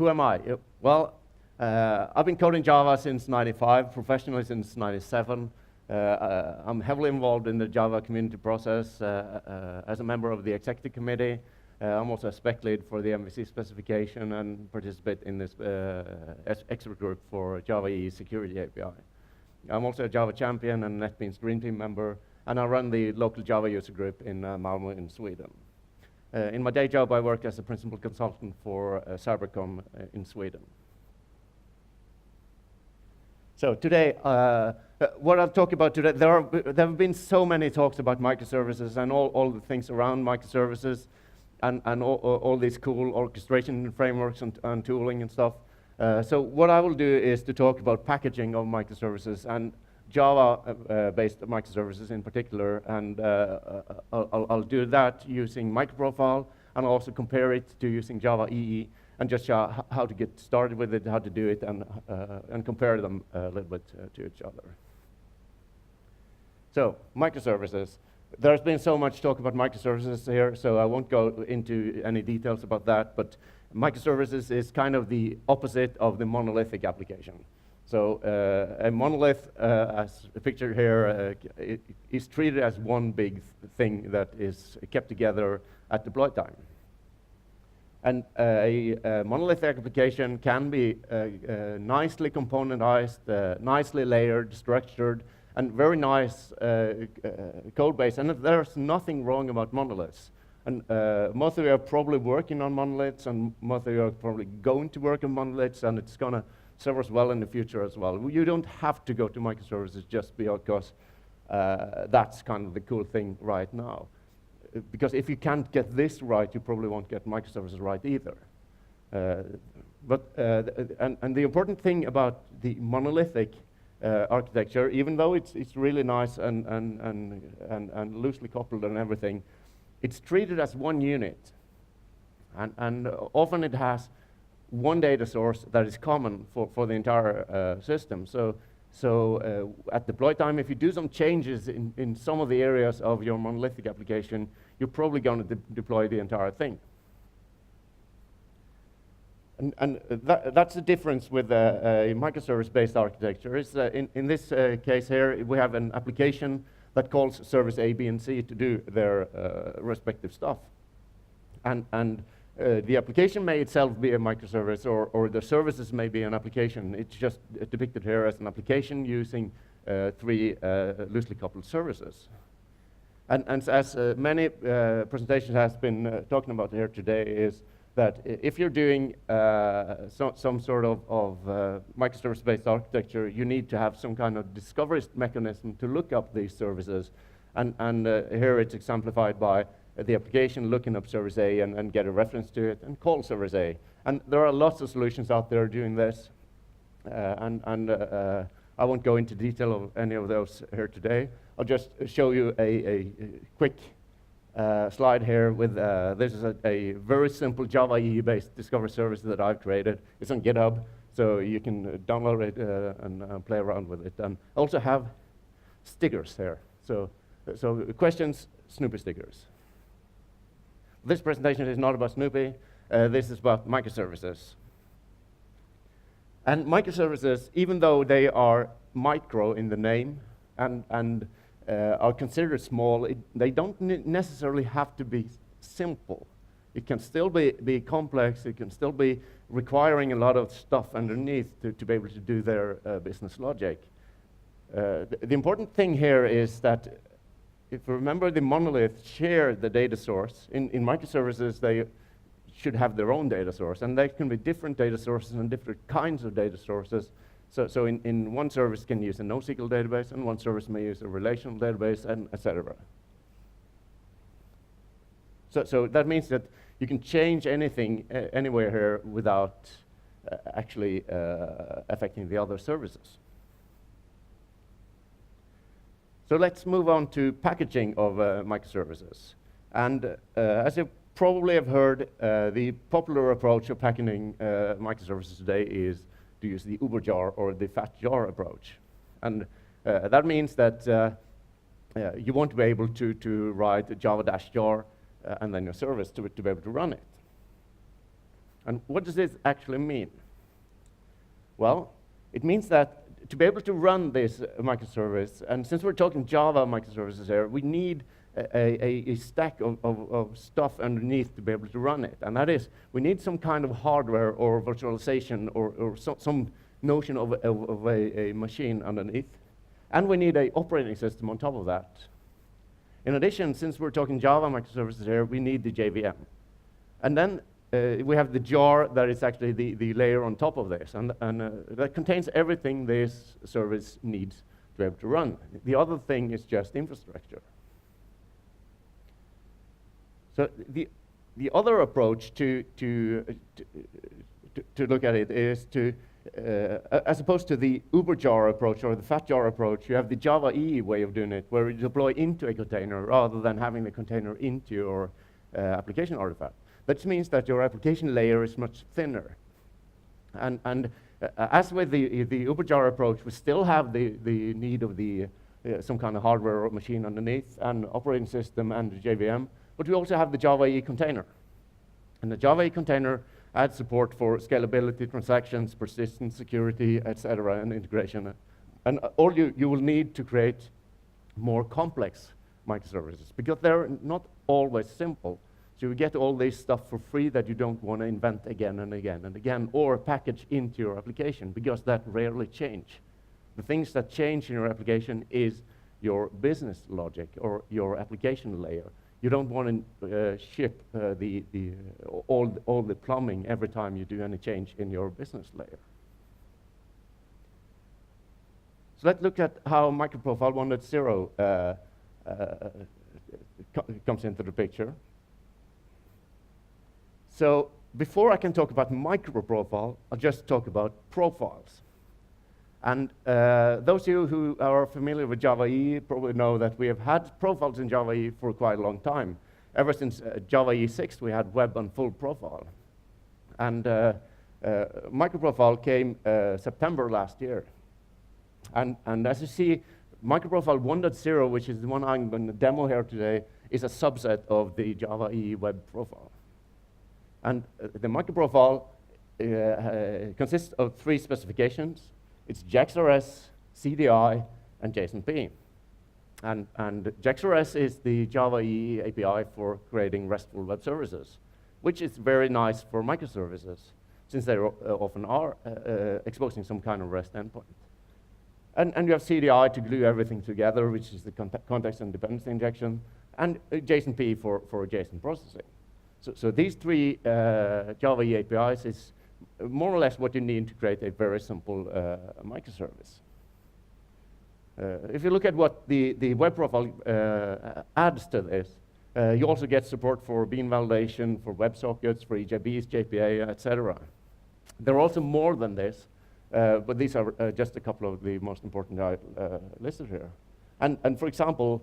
who am I? Well, I've been coding Java since '95, professionally since '97. I'm heavily involved in the Java community process as a member of the executive committee. I'm also a spec lead for the MVC specification and participate in this expert group for Java EE Security API. I'm also a Java champion and NetBeans Dream Team member, and I run the local Java user group in Malmö in Sweden. In my day job, I work as a principal consultant for Cybercom in Sweden. So today, what I'll talk about today, there have been so many talks about microservices and all the things around microservices and all these cool orchestration frameworks and tooling and stuff. So what I will do is to talk about packaging of microservices and Java-based microservices in particular, and I'll do that using MicroProfile, and I'll also compare it to using Java EE, and just show how to get started with it, how to do it, and compare them a little bit to each other. So, microservices. There's been so much talk about microservices here, so I won't go into any details about that, but microservices is kind of the opposite of the monolithic application. So a monolith, as pictured here, is treated as one big thing that is kept together at deploy time. And a monolithic application can be nicely componentized, nicely layered, structured, and very nice code base. And there's nothing wrong about monoliths. And most of you are probably working on monoliths, and most of you are probably going to work on monoliths, and it's going to serve us well in the future as well. You don't have to go to microservices just because that's kind of the cool thing right now. Because if you can't get this right, you probably won't get microservices right either. And the important thing about the monolithic architecture, even though it's really nice and loosely coupled and everything, it's treated as one unit. And often it has one data source that is common for the entire system. So at deploy time, if you do some changes in some of the areas of your monolithic application, you're probably going to deploy the entire thing. And that's the difference with a microservice-based architecture. Is in this case here, we have an application that calls service A, B, and C to do their respective stuff. And the application may itself be a microservice, or the services may be an application. It's just depicted here as an application using three loosely coupled services. And as many presentations has been talking about here today, is that if you're doing some sort of microservice-based architecture, you need to have some kind of discovery mechanism to look up these services. And here it's exemplified by the application looking up service A and get a reference to it and call service A. And there are lots of solutions out there doing this. I won't go into detail of any of those here today. I'll just show you a quick slide here with, this is a very simple Java EE-based discovery service that I've created. It's on GitHub, so you can download it and play around with it. And I also have stickers here. So questions, Snoopy stickers. This presentation is not about Snoopy. This is about microservices. And microservices, even though they are micro in the name and are considered small, they don't necessarily have to be simple. It can still be complex. It can still be requiring a lot of stuff underneath to be able to do their business logic. The important thing here is that if you remember, the monolith share the data source. In microservices, they should have their own data source, and there can be different data sources and different kinds of data sources. So in one service can use a NoSQL database, and one service may use a relational database, and etc. So that means that you can change anything anywhere here without actually affecting the other services. So let's move on to packaging of microservices. And as you probably have heard, the popular approach of packaging microservices today is to use the Uber jar or the fat jar approach. And that means that you want to be able to write a java-jar and then your service to be able to run it. And what does this actually mean? Well, it means that to be able to run this microservice, and since we're talking Java microservices here, we need a stack of stuff underneath to be able to run it. And that is, we need some kind of hardware or virtualization or some notion of a machine underneath. And we need an operating system on top of that. In addition, since we're talking Java microservices here, we need the JVM. And then we have the jar that is actually the layer on top of this, and that contains everything this service needs to be able to run. The other thing is just infrastructure. So the other approach to look at it is to, as opposed to the Uber jar approach or the fat jar approach, you have the Java EE way of doing it, where you deploy into a container rather than having the container into your application artifact. That means that your application layer is much thinner. And as with the Uber jar approach, we still have the need of some kind of hardware or machine underneath, and operating system and the JVM, but we also have the Java EE container. And the Java EE container adds support for scalability, transactions, persistence, security, etc., and integration. And all you will need to create more complex microservices, because they're not always simple. So you get all this stuff for free that you don't want to invent again and again and again, or package into your application, because that rarely change. The things that change in your application is your business logic or your application layer. You don't want to ship all the plumbing every time you do any change in your business layer. So let's look at how MicroProfile 1.0 comes into the picture. So before I can talk about MicroProfile, I'll just talk about profiles. And those of you who are familiar with Java EE probably know that we have had profiles in Java EE for quite a long time. Ever since Java EE 6, we had web and full profile. And MicroProfile came September last year. And as you see, MicroProfile 1.0, which is the one I'm going to demo here today, is a subset of the Java EE web profile. And the MicroProfile consists of 3 specifications. It's JAX-RS, CDI, and JSON-P. And JAX-RS is the Java EE API for creating RESTful web services, which is very nice for microservices, since they often are exposing some kind of REST endpoint. And you have CDI to glue everything together, which is the context and dependency injection, and JSON-P for JSON processing. So these 3 Java EE APIs is more or less what you need to create a very simple microservice. If you look at what the web profile adds to this, you also get support for bean validation, for WebSockets, for EJBs, JPA, etc. There are also more than this, but these are just a couple of the most important listed here. And for example,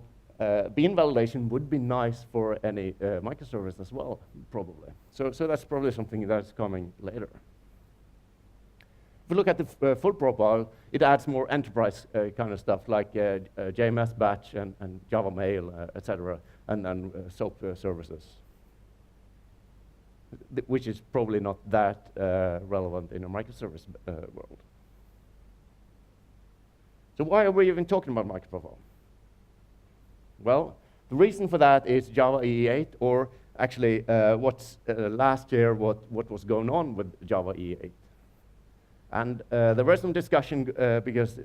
bean validation would be nice for any microservice as well, probably. So that's probably something that's coming later. If we look at the full profile, it adds more enterprise kind of stuff like JMS batch and Java Mail, etc., and SOAP services, which is probably not that relevant in a microservice world. So why are we even talking about MicroProfile? Well, the reason for that is Java EE 8, or actually what's last year, what was going on with Java EE 8. And there was some discussion because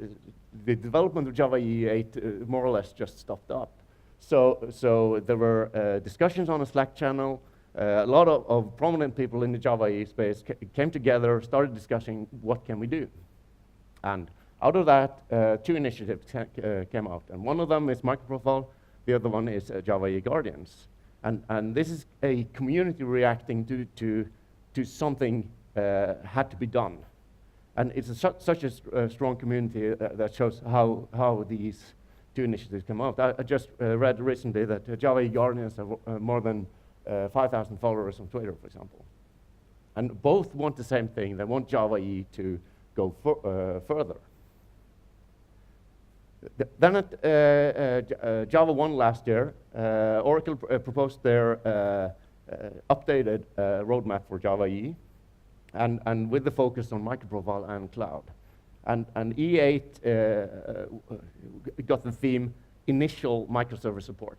the development of Java EE 8 more or less just stopped up. So there were discussions on a Slack channel. A lot of prominent people in the Java EE space came together, started discussing what can we do. And out of that, 2 initiatives came out. And one of them is MicroProfile. The other one is Java EE Guardians. And this is a community reacting to something had to be done. And it's such a strong community that shows how these 2 initiatives come out. I just read recently that Java EE Guardians have more than 5,000 followers on Twitter, for example. And both want the same thing. They want Java EE to go further. Then at Java 1 last year, Oracle proposed their updated roadmap for Java EE. and with the focus on MicroProfile and cloud. And E8 got the theme initial microservice support.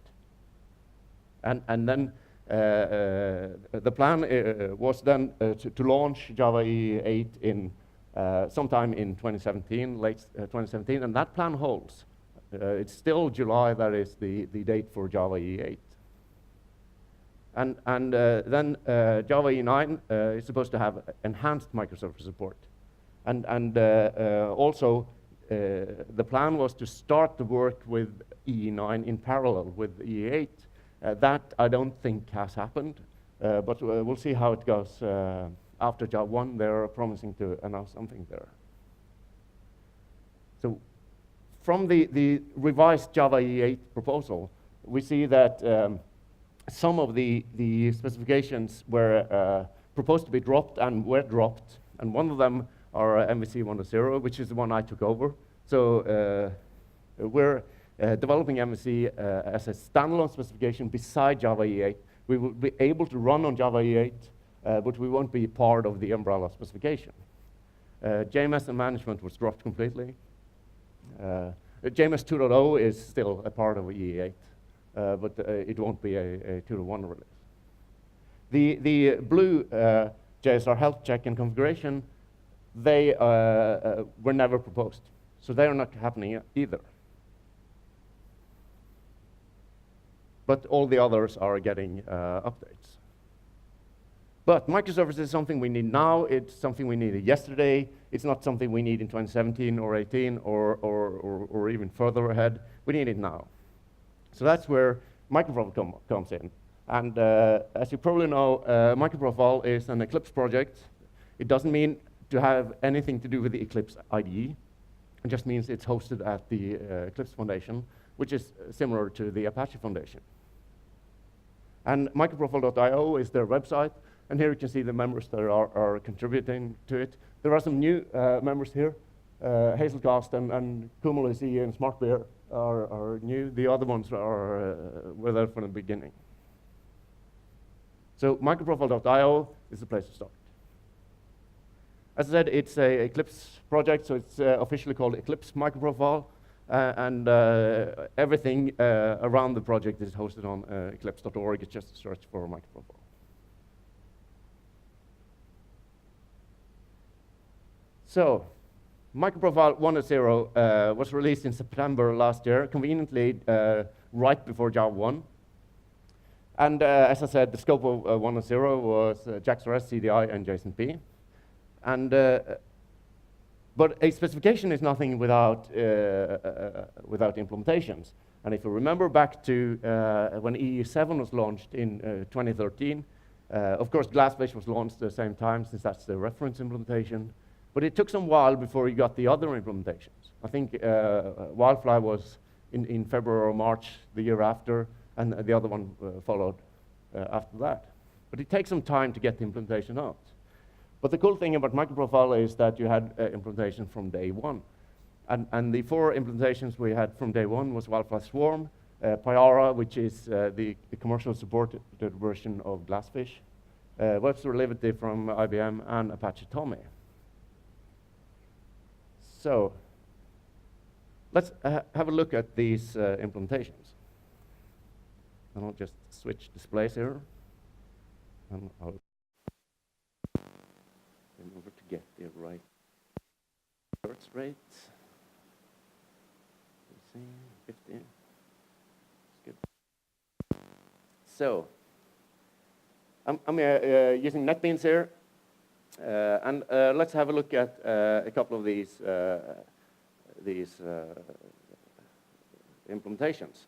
And then the plan was then to launch Java EE8 in sometime in 2017, late 2017, and that plan holds. It's still July, that is the date for Java EE8. And then Java EE9 is supposed to have enhanced microservice support. And also, the plan was to start the work with EE9 in parallel with EE8. That I don't think has happened, but we'll see how it goes after Java 1. They're promising to announce something there. So from the revised Java EE8 proposal, we see that some of the specifications were proposed to be dropped and were dropped, and one of them are MVC 1.0, which is the one I took over. So we're developing MVC as a standalone specification beside Java EE8. We will be able to run on Java EE8, but we won't be part of the umbrella specification. JMS and management was dropped completely. JMS 2.0 is still a part of EE8. But it won't be a 2.1 release. The blue JSR health check and configuration, they were never proposed. So they are not happening either. But all the others are getting updates. But microservices is something we need now. It's something we needed yesterday. It's not something we need in 2017 or 18 or even further ahead. We need it now. So that's where MicroProfile comes in. And as you probably know, MicroProfile is an Eclipse project. It doesn't mean to have anything to do with the Eclipse IDE. It just means it's hosted at the Eclipse Foundation, which is similar to the Apache Foundation. And MicroProfile.io is their website. And here you can see the members that are contributing to it. There are some new members here. Hazelcast and Kumul is here, and SmartBear are new. The other ones were there from the beginning. So MicroProfile.io is the place to start. As I said, it's an Eclipse project, so it's officially called Eclipse MicroProfile, and everything around the project is hosted on eclipse.org. It's just a search for MicroProfile. So, MicroProfile 1.0 was released in September last year, conveniently right before Java 1. And as I said, the scope of 1.0 was JAX-RS, CDI, and JSON-P. And but a specification is nothing without implementations. And if you remember back to when EE7 was launched in 2013, of course Glassfish was launched at the same time, since that's the reference implementation. But it took some while before you got the other implementations. I think Wildfly was in February or March the year after, and the other one followed after that. But it takes some time to get the implementation out. But the cool thing about MicroProfile is that you had implementation from day one. And the 4 implementations we had from day one was Wildfly Swarm, Pyara, which is the commercial supported version of Glassfish, Webster Liberty from IBM, and Apache Tommy. So let's have a look at these implementations. And I'll just switch displays here. And I'll remember to get the right birth rate. 15. That's good. So I'm using NetBeans here. And let's have a look at a couple of these implementations.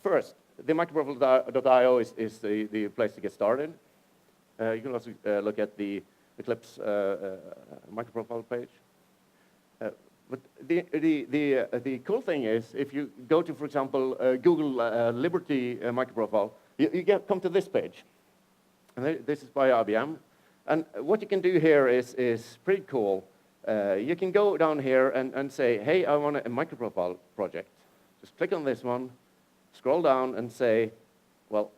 First, the MicroProfile.io is the place to get started. You can also look at the Eclipse MicroProfile page. But the cool thing is, if you go to, for example, Google Liberty MicroProfile, you come to this page. And this is by IBM. And what you can do here is pretty cool. You can go down here and say, hey, I want a MicroProfile project. Just click on this one, scroll down and say, well,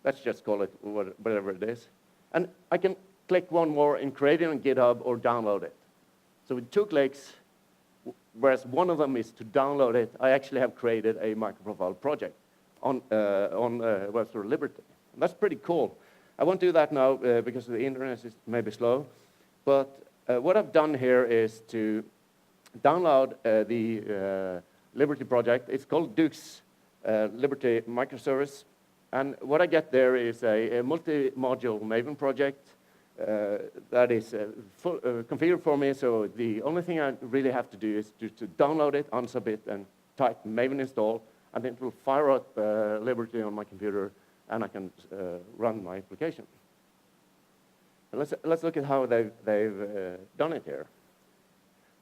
let's just call it whatever it is. And I can click one more and create it on GitHub or download it. So with 2 clicks, whereas one of them is to download it, I actually have created a MicroProfile project on WebSphere Liberty. And that's pretty cool. I won't do that now because the internet is maybe slow. But what I've done here is to download the Liberty project. It's called Duke's Liberty microservice. And what I get there is a multi-module Maven project that is configured for me. So the only thing I really have to do is to download it, unsub it, and type Maven install, and it will fire up Liberty on my computer, and I can run my application. And let's look at how they've done it here.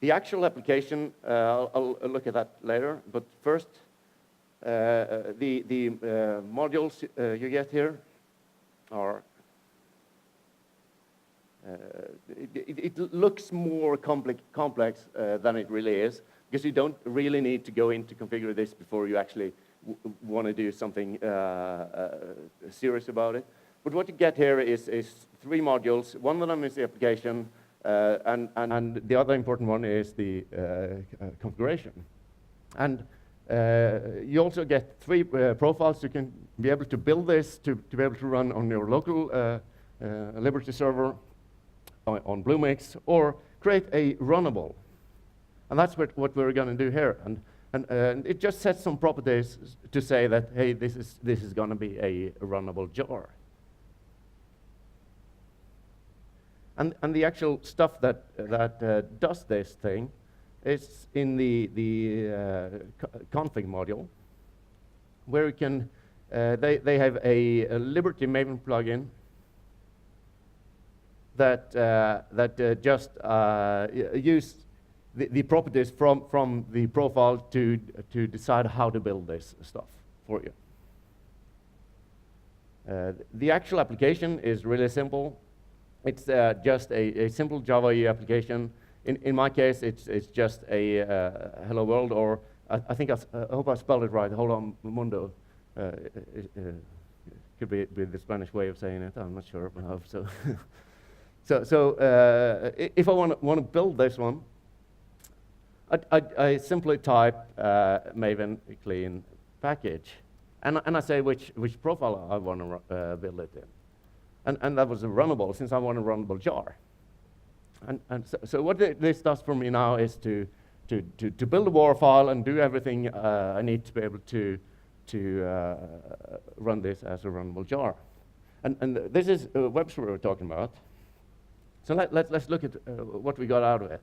The actual application, I'll look at that later, but first, the modules you get here are, it looks more complex than it really is, because you don't really need to go in to configure this before you actually want to do something serious about it. But what you get here is 3 modules. One of them is the application, and the other important one is the configuration. And you also get 3 profiles. You can be able to build this to be able to run on your local Liberty server on Bluemix, or create a runnable. And that's what we're going to do here. And it just sets some properties to say that, hey, this is going to be a runnable jar. And the actual stuff that does this thing is in the config module, where you can, they have a Liberty Maven plugin that just use the properties from the profile to decide how to build this stuff for you. The actual application is really simple. It's just a simple Java EE application. In my case, it's just a hello world, or I think I hope I spelled it right. Hold on, Mundo. Could be the Spanish way of saying it. I'm not sure, but I hope so. So if I want to build this one, I simply type Maven clean package, and I say which profile I want to build it in, and that was a runnable, since I want a runnable jar. And so what this does for me now is to build a WAR file and do everything I need to be able to run this as a runnable jar. And this is WebSphere we're talking about. So let's look at what we got out of it.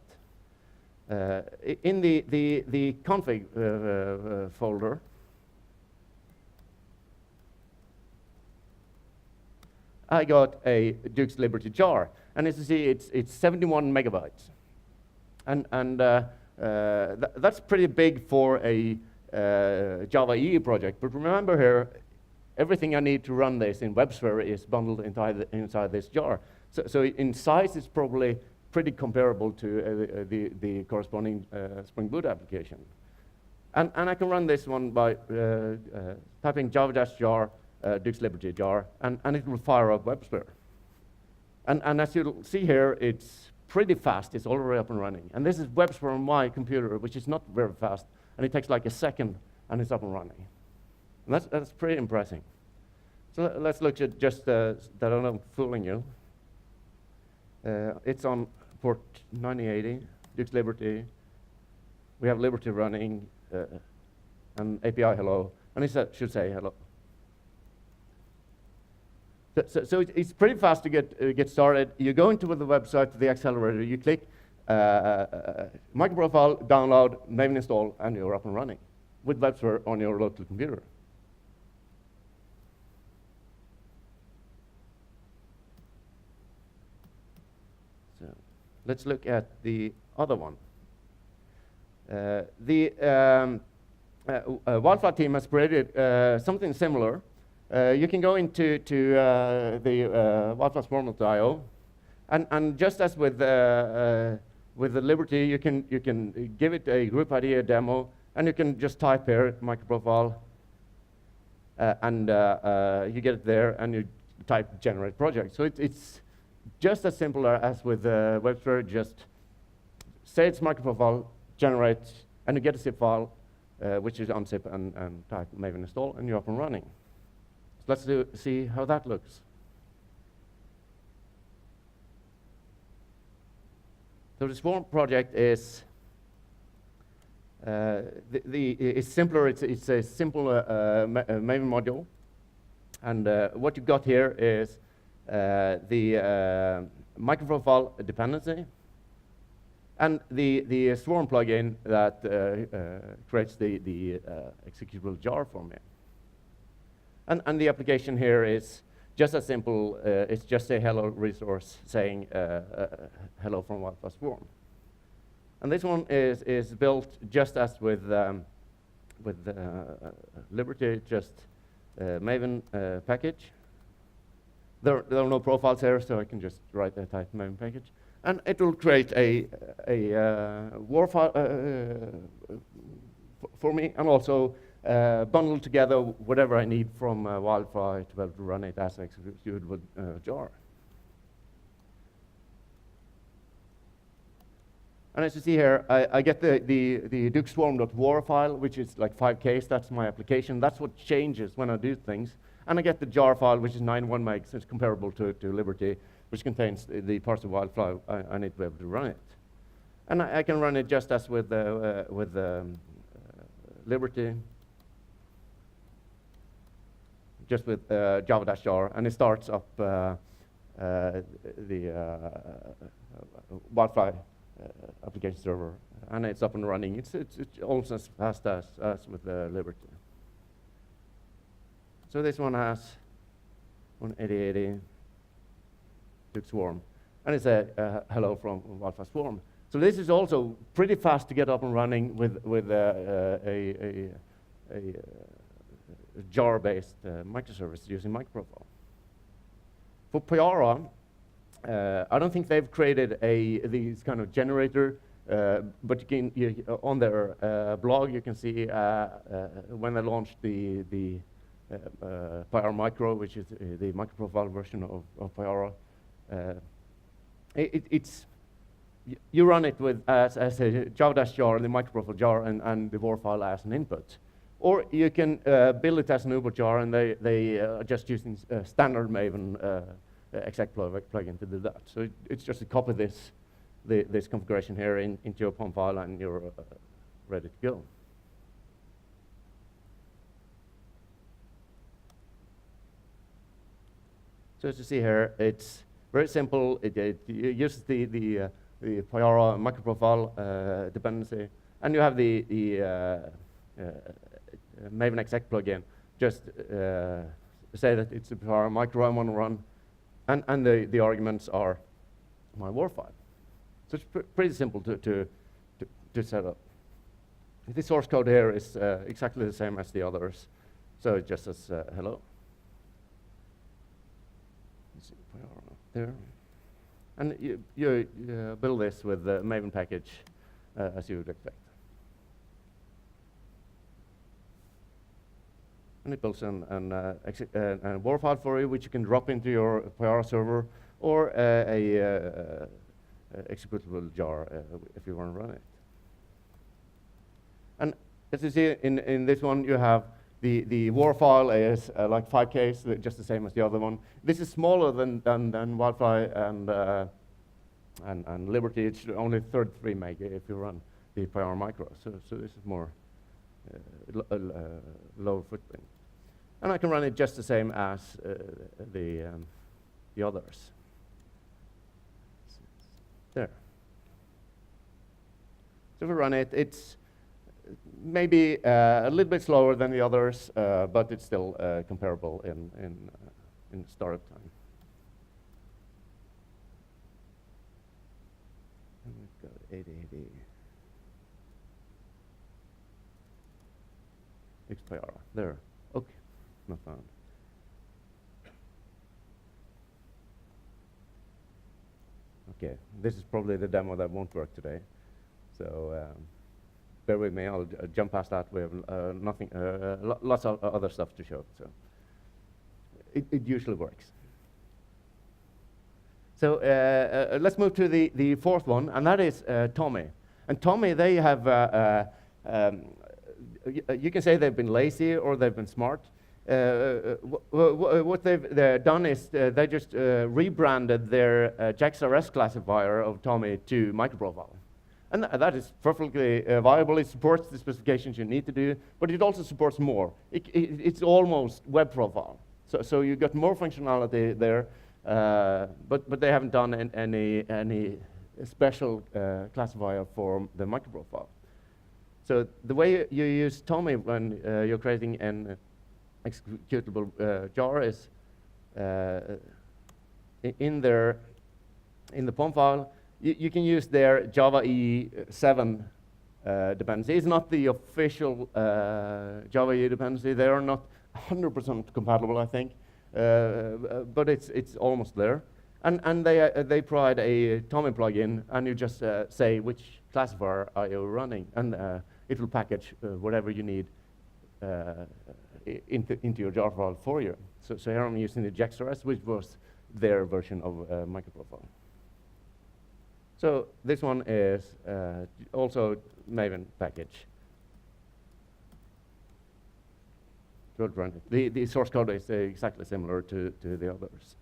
In the config folder, I got a Duke's Liberty jar, and as you see, it's 71 megabytes, and that's pretty big for a Java EE project. But remember here, everything I need to run this in WebSphere is bundled inside this jar. So in size, it's probably pretty comparable to the corresponding Spring Boot application. And I can run this one by typing java-jar Duke's Liberty jar, and it will fire up WebSphere. And as you'll see here, it's pretty fast. It's already up and running. And this is WebSphere on my computer, which is not very fast, and it takes like a second, and it's up and running. And that's pretty impressive. So let's look at just that I'm not fooling you. It's on port 9080, Duke's Liberty. We have Liberty running, and API hello, and it should say hello. So it's pretty fast to get started. You go into the website, to the accelerator, you click MicroProfile, download, Maven install, and you're up and running with WebSphere on your local computer. So let's look at the other one. The Wildfire team has created something similar. You can go into the wildfire.io, and just as with the Liberty, you can give it a group ID, a demo, and you can just type here MicroProfile, and you get it there, and you type generate project. So just as simple as with WebSphere, just say it's MicroProfile, generate, and you get a zip file, which is unzip and type Maven install, and you're up and running. So let's see how that looks. So the Swarm project is it's simpler. It's a simple Maven module, and what you got here is the MicroProfile dependency, and the Swarm plugin that creates the executable jar for me. And the application here is just as simple. It's just a hello resource saying hello from Wildfire Swarm. And this one is built just as with Liberty, just Maven package. There are no profiles here, so I can just write a type Maven package. And it will create a WAR file for me, and also bundle together whatever I need from Wildfire to be able to run it as executable jar. And as you see here, I get the Duke-Swarm.war file, which is like 5Ks. That's my application. That's what changes when I do things. And I get the jar file, which is 91 megs. It's comparable to Liberty, which contains the parts of Wildfire I need to be able to run it. And I can run it just as with Liberty, just with java-jar, and it starts up the Wildfire application server, and it's up and running. It's almost as fast as with Liberty. So this one has 8080 Duke Swarm, and it's a hello from Wildfire Swarm. So this is also pretty fast to get up and running with a jar-based microservice using MicroProfile. For Payara, I don't think they've created these kind of generator, but you can on their blog you can see when they launched the Payara Micro, which is the MicroProfile version of Payara. You run it with as a java-jar and the MicroProfile jar and the WAR file as an input. Or you can build it as an Uber jar, and they are just using standard Maven exec plugin to do that. So it's just to copy this configuration here into your POM file, and you're ready to go. So as you see here, it's very simple. It uses the Payara MicroProfile dependency, and you have the Maven exec plugin. Just say that it's a Payara Micro I want to run, and the arguments are my WAR file. So it's pretty simple to set up. The source code here is exactly the same as the others, so it just says hello. Let's see, Payara there. And you build this with the Maven package as you would expect. And it builds a WAR file for you, which you can drop into your Payara server, or a executable jar if you want to run it. And as you see in this one, you have the WAR file is like 5Ks, just the same as the other one. This is smaller than Wildfire and Liberty. It's only 33 meg if you run the Payara Micro. So this is more lower footprint. And I can run it just the same as the others. There. So if we run it, it's maybe a little bit slower than the others, but it's still comparable in startup time. And we've got 8080 Payara. There. Okay. Not found. Okay. This is probably the demo that won't work today. So bear with me. I'll jump past that. We have nothing, lots of other stuff to show. So it usually works. So let's move to the fourth one, and that is Tommy. And Tommy, they have, you can say they've been lazy or they've been smart. What they've done is they just rebranded their JXRS classifier of Tommy to MicroProfile. And that is perfectly viable. It supports the specifications you need to do, but it also supports more. It's almost web profile. So you got more functionality there, but they haven't done any special classifier for the MicroProfile. So the way you use Tommy when you're creating an executable jar is in the POM file. You can use their Java E7 dependency. It's not the official Java E dependency. They are not 100% compatible, I think, but it's almost there. And they provide a Tommy plugin, and you just say which classifier are you running, and it will package whatever you need into your jar file for you. So here I'm using the JXRS, which was their version of MicroProfile. So this one is also Maven package. Good run it. The source code is exactly similar to the others.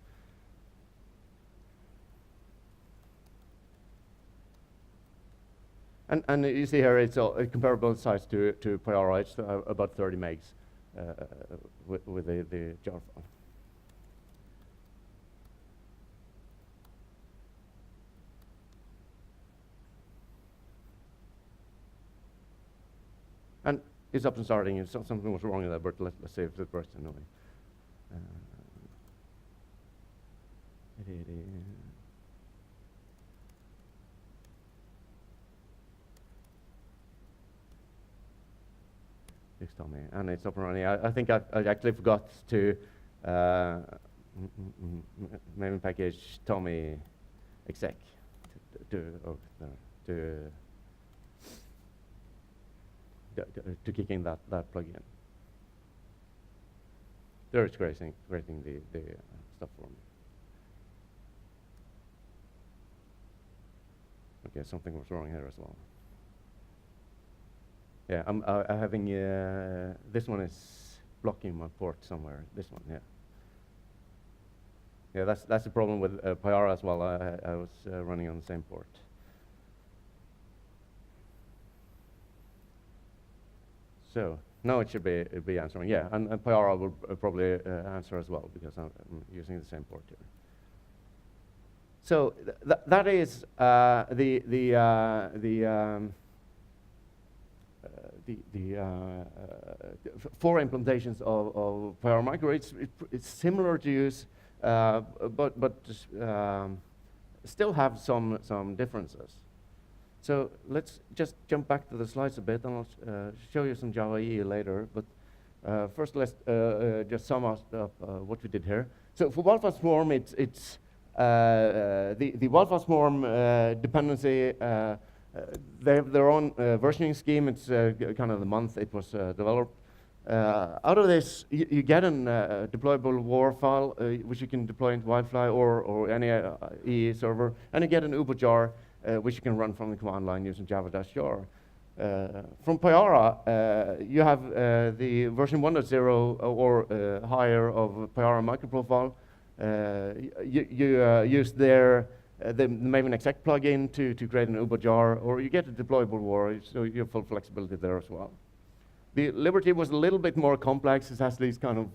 And you see here it's a comparable size to Pyara. It's about 30 megs with the jar file. And it's up and starting. Something was wrong with that, but let's see if it works anyway. Please tell me. And it's up and running. I think I actually forgot to Maven package Tommy exec to kick in that plugin. There it's creating the stuff for me. Okay, something was wrong here as well. Yeah, I'm having this one is blocking my port somewhere. This one, yeah. Yeah, that's the problem with Pyara as well. I was running on the same port. So now it should be answering. Yeah, and Pyara will probably answer as well because I'm using the same port here. So that is the four implementations of Pyara Micra. It's similar to use, but still have some differences. So let's just jump back to the slides a bit, and I'll show you some Java EE later. But first, let's just sum up what we did here. So for Wildfire Swarm, it's the Wildfire Swarm dependency. They have their own versioning scheme. It's kind of the month it was developed. Out of this, you get a deployable WAR file, which you can deploy into Wildfire or any EE server, and you get an Uber jar, which you can run from the command line using java-jar. From Pyara, you have the version 1.0 or higher of Pyara MicroProfile. You use the Maven exec plugin to create an Uber jar, or you get a deployable WAR, so you have full flexibility there as well. The Liberty was a little bit more complex. It has these kind of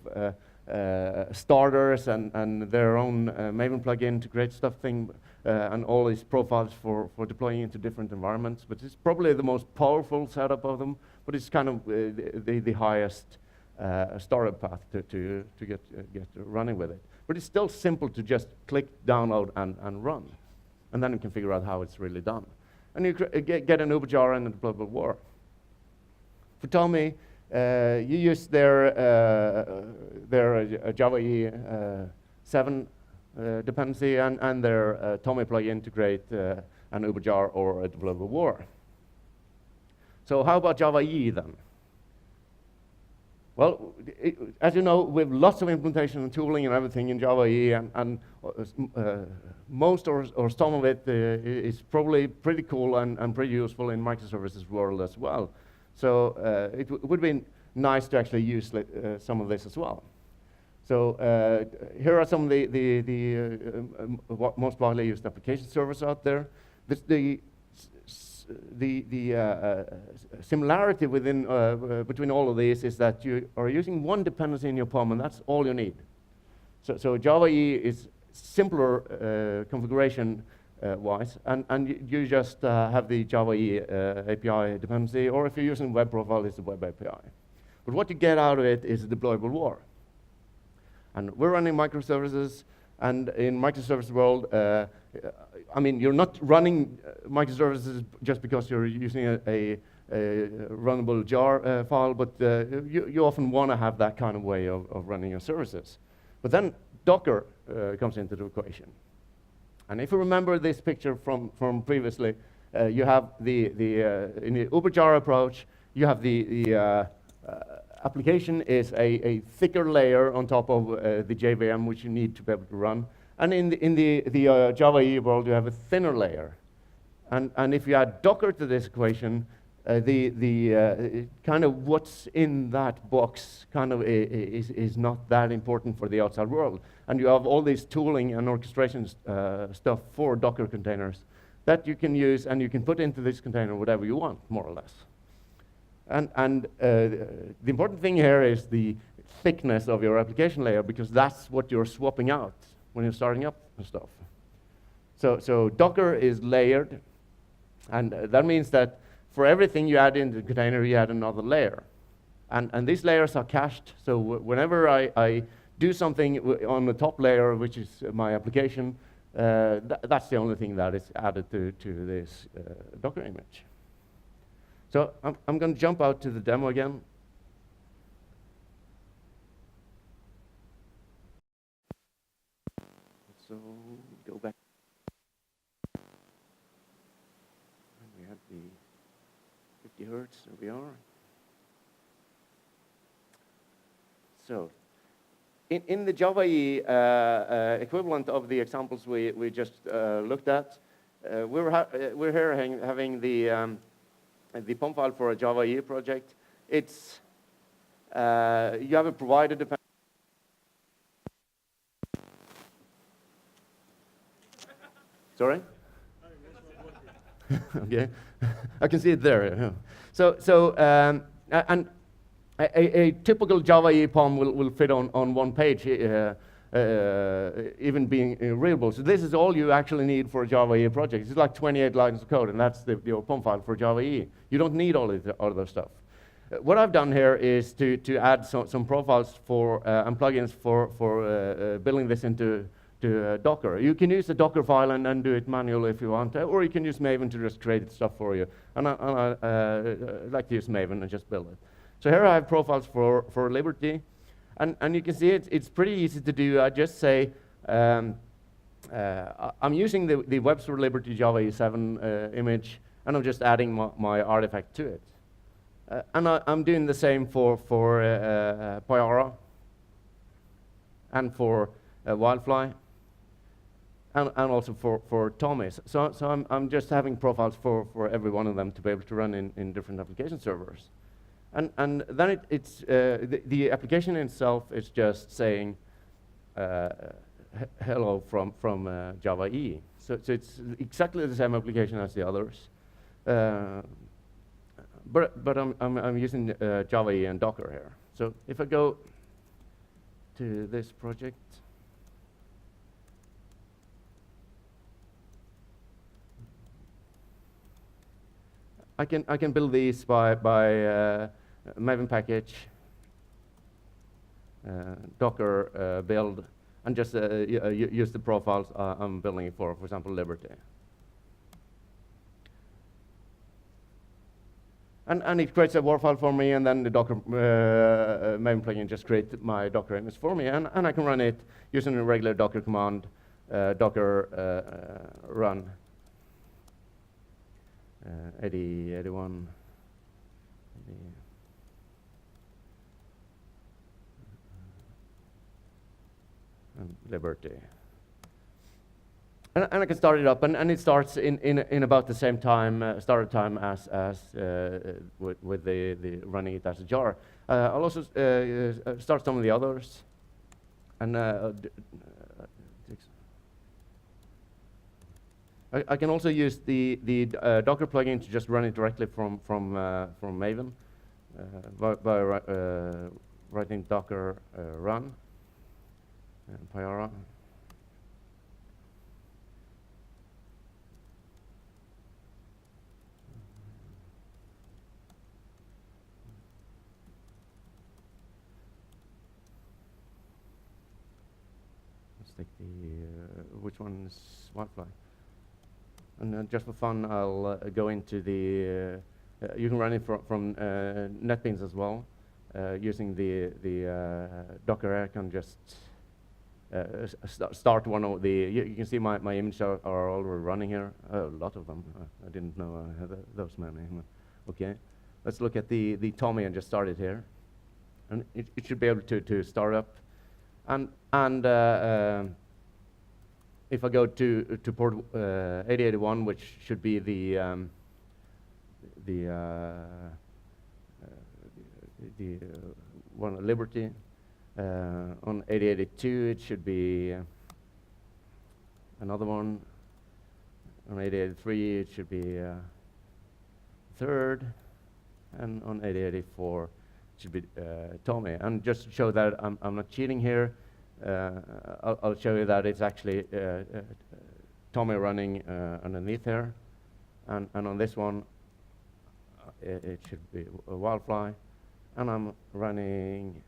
starters and their own Maven plugin to create stuff and all these profiles for deploying into different environments. But it's probably the most powerful setup of them, but it's kind of the highest startup path to get running with it. But it's still simple to just click, download, and run. And then you can figure out how it's really done. And you get an Uber jar and a deployable WAR. For Tommy, you use their Java E7 dependency and their Tommy plugin to create an Uber jar or a deployable WAR. So how about Java EE then? Well, as you know, we have lots of implementation and tooling and everything in Java EE, and most or some of it is probably pretty cool and pretty useful in microservices world as well. So it would be nice to actually use some of this as well. So here are some of the most widely used application servers out there. The similarity between all of these is that you are using one dependency in your POM, and that's all you need. So Java EE is simpler configuration wise, and you just have the Java EE API dependency, or if you're using WebProfile, it's the Web API. But what you get out of it is a deployable WAR. And we're running microservices, and in microservice world, I mean, you're not running microservices just because you're using a runnable jar file, but you often want to have that kind of way of running your services. But then Docker comes into the equation. And if you remember this picture from previously, you have in the UberJar approach, you have the application is a thicker layer on top of the JVM, which you need to be able to run. And in the Java EE world, you have a thinner layer. And if you add Docker to this equation, the kind of what's in that box kind of is not that important for the outside world. And you have all this tooling and orchestration stuff for Docker containers that you can use, and you can put into this container whatever you want, more or less. And the important thing here is the thickness of your application layer, because that's what you're swapping out when you're starting up the stuff. So Docker is layered, and that means that for everything you add into the container, you add another layer. And these layers are cached, so whenever I do something on the top layer, which is my application, that's the only thing that is added to this Docker image. So I'm going to jump out to the demo again. So go back. And we have the 50 hertz, there we are. So in the Java EE equivalent of the examples we just looked at, we're here having the POM file for a Java EE project. It's you have a provider dependency. Sorry? Okay, I can see it there. Yeah. So and a typical Java EE POM will fit on one page, even being readable. So this is all you actually need for a Java EE project. It's like 28 lines of code, and that's your POM file for Java EE. You don't need all of the other stuff. What I've done here is to add some profiles for and plugins for building this into Docker. You can use the Docker file and do it manually if you want, or you can use Maven to just create stuff for you. And I like to use Maven and just build it. So here I have profiles for Liberty, and you can see it's pretty easy to do. I just say I'm using the Webster Liberty Java E7 image, and I'm just adding my artifact to it. And I'm doing the same for Pyara and for Wildfly, and also for Tommy. So I'm just having profiles for every one of them to be able to run in different application servers. And then it's the application itself is just saying hello from Java EE. So it's exactly the same application as the others. But I'm using Java EE and Docker here. So if I go to this project, I can build these by Maven package, Docker build, and just use the profiles I'm building for example, Liberty. And it creates a WAR file for me, and then the Docker Maven plugin just creates my Docker image for me, and I can run it using a regular Docker command, Docker run 80, 81, 80. and Liberty. And I can start it up, and it starts in about the same time, started time as with the running it as a jar. I'll also start some of the others, and I can also use the Docker plugin to just run it directly from Maven by writing docker run and Pyara. Let's take the which one is Wildfly? And just for fun, I'll go into the. You can run it from NetBeans as well, using the Docker. I can just start one of the. You can see my images are already running here. A lot of them. I didn't know I had those many. Okay, let's look at the Tommy and just start it here, and it should be able to start up, and if I go to port 8081, which should be the one Liberty, on 8082 it should be another one. On 8083 it should be third, and on 8084 it should be Tommy. And just to show that I'm not cheating here. I'll show you that it's actually Tommy running underneath here, and on this one it should be a Wildfly, and I'm running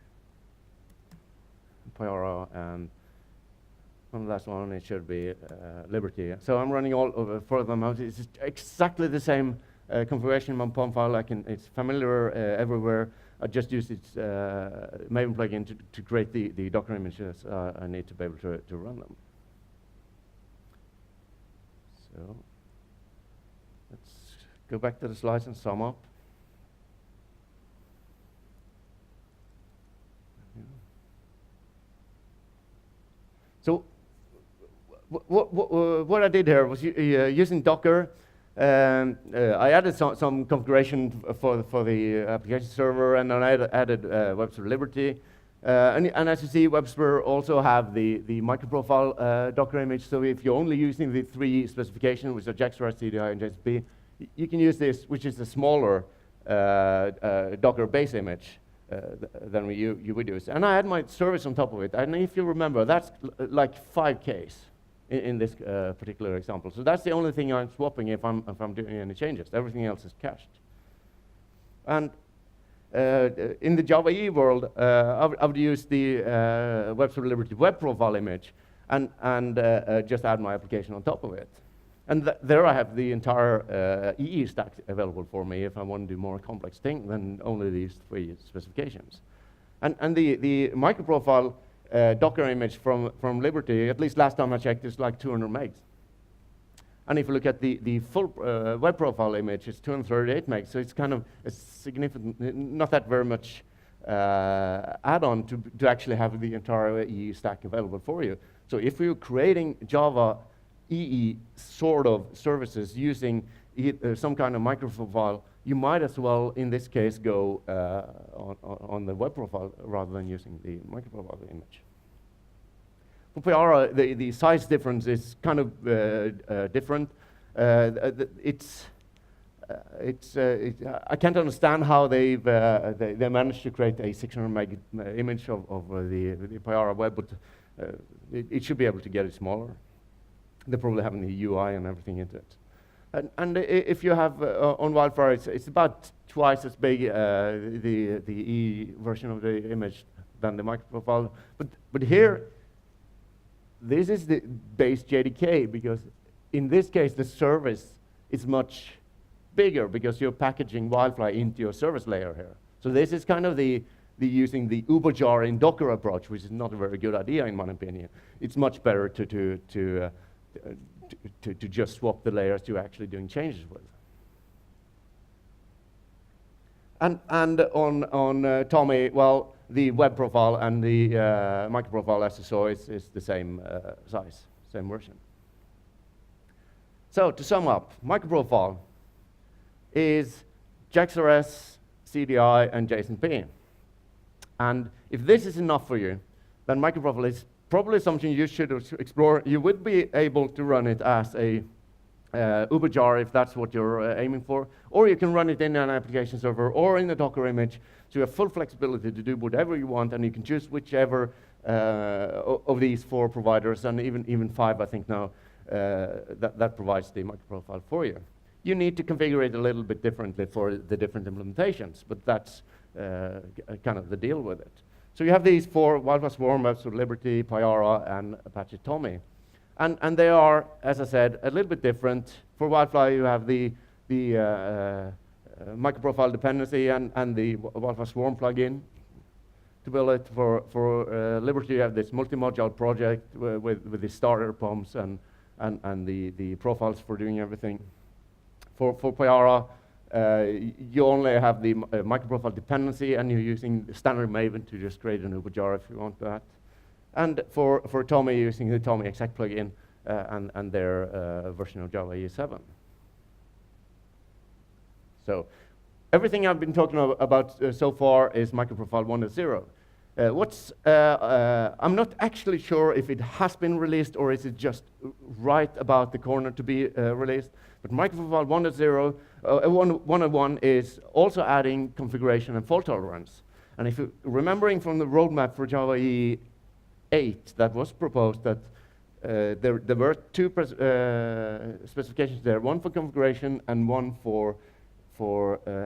Pyara, and on the last one it should be Liberty. So I'm running all over 4 of them out. It's exactly the same configuration in my file. It's familiar everywhere. I just use its Maven plugin to create the Docker images. I need to be able to run them. So let's go back to the slides and sum up. So what I did here was using Docker. I added some configuration for the application server, and then I added WebSphere Liberty. And as you see, WebSphere also have the MicroProfile Docker image. So if you're only using the 3 specifications, which are JAX-RS, CDI, and JSP, you can use this, which is a smaller Docker base image than you would use. And I had my service on top of it. And if you remember, that's like 5Ks. In this particular example. So that's the only thing I'm swapping if I'm doing any changes. Everything else is cached. And in the Java EE world, I would use the WebSphere Liberty web profile image and just add my application on top of it. And there I have the entire EE stack available for me if I want to do more complex thing than only these 3 specifications. And the MicroProfile Docker image from Liberty, at least last time I checked, is like 200 megs. And if you look at the full web profile image, it's 238 megs. So it's kind of a significant, not that very much add-on to actually have the entire EE stack available for you. So if you're creating Java EE sort of services using some kind of MicroProfile, you might as well, in this case, go on the web profile rather than using the MicroProfile image. For Pyara, the size difference is kind of different. I can't understand how they managed to create a 600 meg image of the Pyara web, but it should be able to get it smaller. They probably have the UI and everything into it. And if you have on Wildfire, it's about twice as big the E version of the image than the MicroProfile. But here, this is the base JDK, because in this case the service is much bigger because you're packaging Wildfire into your service layer here. So this is kind of the using the uberjar in Docker approach, which is not a very good idea in my opinion. It's much better to just swap the layers you're actually doing changes with. And on Tommy, well, the web profile and the MicroProfile, as you saw, is the same size, same version. So to sum up, MicroProfile is JAX-RS, CDI, and JSON-P. And if this is enough for you, then MicroProfile is probably something you should explore. You would be able to run it as a Uber jar if that's what you're aiming for, or you can run it in an application server or in a Docker image, so you have full flexibility to do whatever you want, and you can choose whichever of these 4 providers, and even 5, I think now, that provides the MicroProfile for you. You need to configure it a little bit differently for the different implementations, but that's kind of the deal with it. So you have these 4 Wildfire Swarm maps with Liberty, Payara, and Apache Tommy. And they are, as I said, a little bit different. For Wildfire, you have the MicroProfile dependency and the Wildfire Swarm plugin to build it. For Liberty, you have this multi-module project with the starter pumps and the profiles for doing everything. For Payara, you only have the MicroProfile dependency, and you're using the standard Maven to just create an Uber jar if you want that. And for Tommy, using the Tommy exec plugin and their version of Java EE 7. So everything I've been talking about so far is MicroProfile 1.0. I'm not actually sure if it has been released or is it just right about the corner to be released. But MicroProfile 1.1 is also adding configuration and fault tolerance. And if you're remembering from the roadmap for Java EE 8 that was proposed, that there were 2 specifications there, one for configuration and one for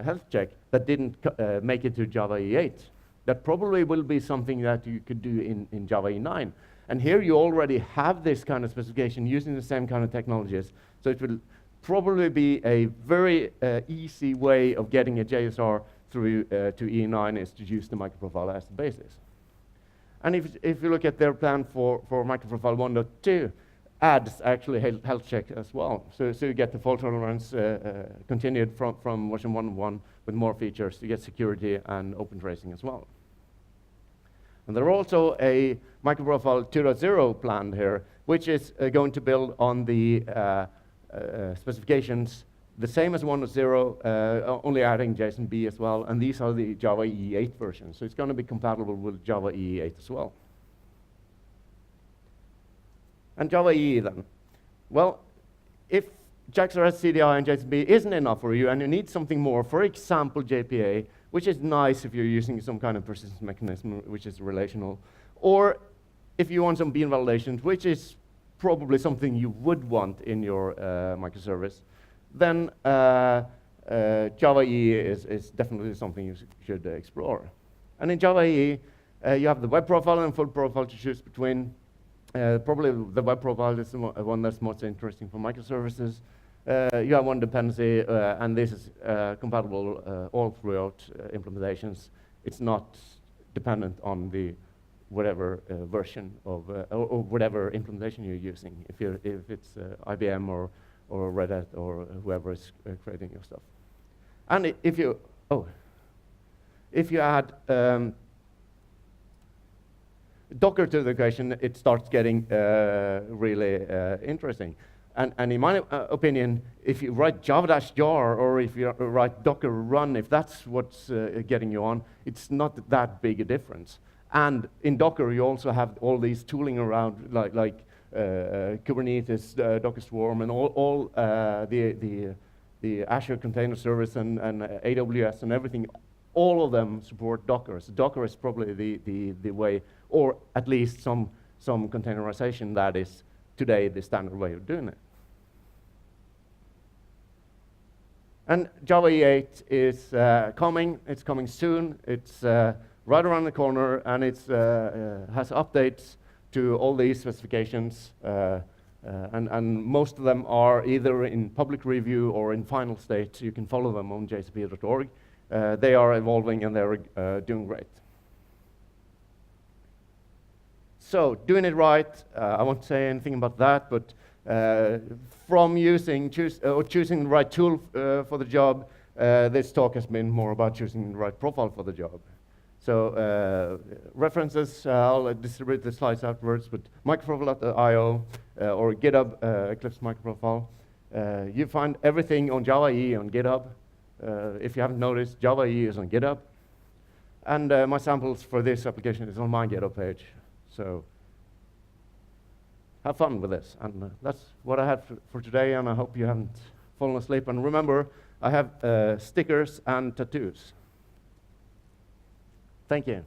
health check, that didn't make it to Java EE 8. That probably will be something that you could do in Java EE 9. And here you already have this kind of specification using the same kind of technologies. So it will probably be a very easy way of getting a JSR through to EE 9 is to use the MicroProfile as the basis. And if you look at their plan for MicroProfile 1.2, adds actually health check as well. So you get the fault tolerance continued from version 1.1 with more features. You get security and open tracing as well. And there's also a MicroProfile 2.0 planned here, which is going to build on the specifications the same as 1.0, only adding JSON-B as well, and these are the Java EE 8 versions, so it's going to be compatible with Java EE 8 as well. And Java EE then. Well, if JAX-RS, CDI, and JSON-B isn't enough for you, and you need something more, for example, JPA, which is nice if you're using some kind of persistence mechanism, which is relational, or if you want some bean validations, which is probably something you would want in your microservice, then Java EE is definitely something you should explore. And in Java EE, you have the web profile and full profile to choose between. Probably the web profile is the one that's most interesting for microservices. You have one dependency, and this is compatible all throughout implementations. It's not dependent on the whatever version of or whatever implementation you're using. If it's IBM or Red Hat or whoever is creating your stuff. And if you add Docker to the equation, it starts getting really interesting. And in my opinion, if you write java-jar or if you write docker run, if that's what's getting you on, it's not that big a difference. And in Docker, you also have all these tooling around, like Kubernetes, Docker Swarm, and all the Azure Container Service and AWS and everything. All of them support Docker. So Docker is probably the way, or at least some containerization that is today the standard way of doing it. And Java EE 8 is coming. It's coming soon. It's right around the corner, and it has updates to all these specifications, and most of them are either in public review or in final state. You can follow them on jcp.org. They are evolving, and they're doing great. So, doing it right, I won't say anything about that, but from choosing the right tool for the job, This talk has been more about choosing the right profile for the job. So references, I'll distribute the slides afterwards, but MicroProfile.io or GitHub Eclipse MicroProfile. You find everything on Java EE on GitHub. If you haven't noticed, Java EE is on GitHub. And my samples for this application is on my GitHub page. So have fun with this. And that's what I had for today, and I hope you haven't fallen asleep. And remember, I have stickers and tattoos. Thank you.